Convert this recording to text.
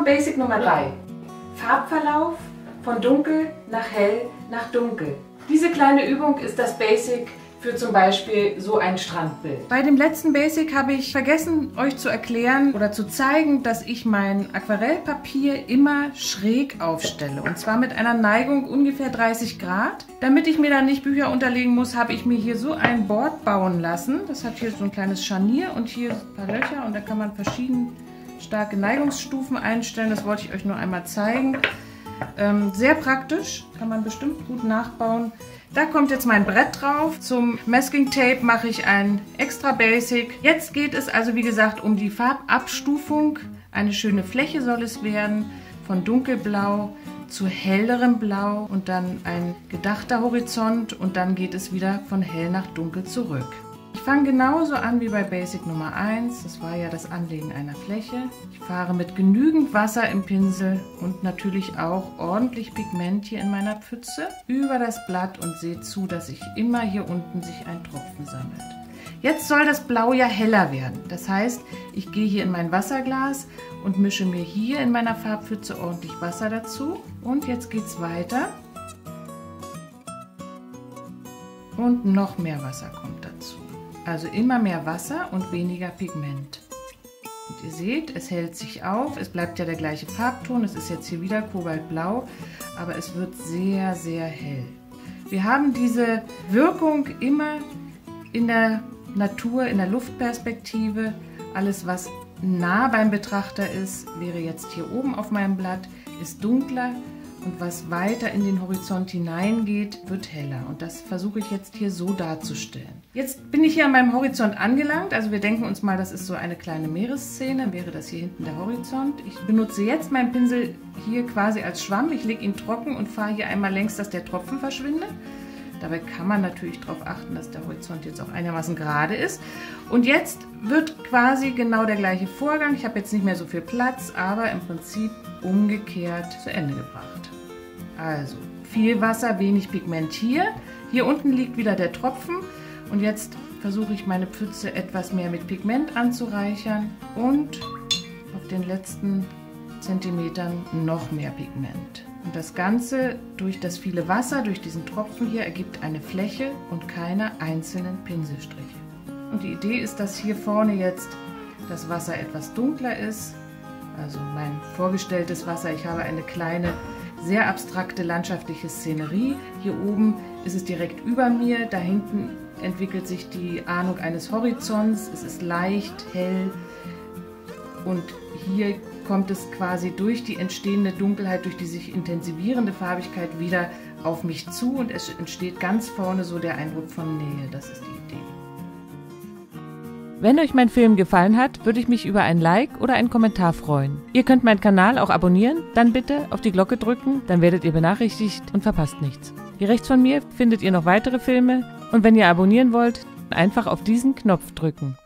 kommt Basic Nummer 3. Farbverlauf von dunkel nach hell nach dunkel. Diese kleine Übung ist das Basic für zum Beispiel so ein Strandbild. Bei dem letzten Basic habe ich vergessen, euch zu erklären oder zu zeigen, dass ich mein Aquarellpapier immer schräg aufstelle. Und zwar mit einer Neigung ungefähr 30 Grad. Damit ich mir dann nicht Bücher unterlegen muss, habe ich mir hier so ein Board bauen lassen. Das hat hier so ein kleines Scharnier und hier ein paar Löcher und da kann man verschiedene starke Neigungsstufen einstellen. Das wollte ich euch nur einmal zeigen. Sehr praktisch, kann man bestimmt gut nachbauen. Da kommt jetzt mein Brett drauf. Zum Masking Tape mache ich ein extra Basic. Jetzt geht es also wie gesagt um die Farbabstufung. Eine schöne Fläche soll es werden, von dunkelblau zu hellerem Blau und dann ein gedachter Horizont und dann geht es wieder von hell nach dunkel zurück. Ich fange genauso an wie bei Basic Nummer 1, das war ja das Anlegen einer Fläche. Ich fahre mit genügend Wasser im Pinsel und natürlich auch ordentlich Pigment hier in meiner Pfütze über das Blatt und sehe zu, dass sich immer hier unten sich ein Tropfen sammelt. Jetzt soll das Blau ja heller werden, das heißt, ich gehe hier in mein Wasserglas und mische mir hier in meiner Farbpfütze ordentlich Wasser dazu und jetzt geht es weiter und noch mehr Wasser kommt dazu. Also immer mehr Wasser und weniger Pigment. Und ihr seht, es hält sich auf, es bleibt ja der gleiche Farbton, es ist jetzt hier wieder kobaltblau, aber es wird sehr, sehr hell. Wir haben diese Wirkung immer in der Natur, in der Luftperspektive. Alles, was nah beim Betrachter ist, wäre jetzt hier oben auf meinem Blatt, ist dunkler. Und was weiter in den Horizont hineingeht, wird heller. Und das versuche ich jetzt hier so darzustellen. Jetzt bin ich hier an meinem Horizont angelangt. Also wir denken uns mal, das ist so eine kleine Meeresszene. Wäre das hier hinten der Horizont. Ich benutze jetzt meinen Pinsel hier quasi als Schwamm. Ich lege ihn trocken und fahre hier einmal längs, dass der Tropfen verschwindet. Dabei kann man natürlich darauf achten, dass der Horizont jetzt auch einigermaßen gerade ist. Und jetzt wird quasi genau der gleiche Vorgang. Ich habe jetzt nicht mehr so viel Platz, aber im Prinzip umgekehrt zu Ende gebracht. Also viel Wasser, wenig Pigment hier. Hier unten liegt wieder der Tropfen und jetzt versuche ich meine Pfütze etwas mehr mit Pigment anzureichern und auf den letzten Zentimetern noch mehr Pigment. Und das Ganze durch das viele Wasser, durch diesen Tropfen hier, ergibt eine Fläche und keine einzelnen Pinselstriche. Und die Idee ist, dass hier vorne jetzt das Wasser etwas dunkler ist. Also mein vorgestelltes Wasser, ich habe eine kleine, sehr abstrakte landschaftliche Szenerie. Hier oben ist es direkt über mir, da hinten entwickelt sich die Ahnung eines Horizonts. Es ist leicht, hell und hier kommt es quasi durch die entstehende Dunkelheit, durch die sich intensivierende Farbigkeit wieder auf mich zu und es entsteht ganz vorne so der Eindruck von Nähe. Das ist die Idee. Wenn euch mein Film gefallen hat, würde ich mich über ein Like oder einen Kommentar freuen. Ihr könnt meinen Kanal auch abonnieren, dann bitte auf die Glocke drücken, dann werdet ihr benachrichtigt und verpasst nichts. Hier rechts von mir findet ihr noch weitere Filme und wenn ihr abonnieren wollt, einfach auf diesen Knopf drücken.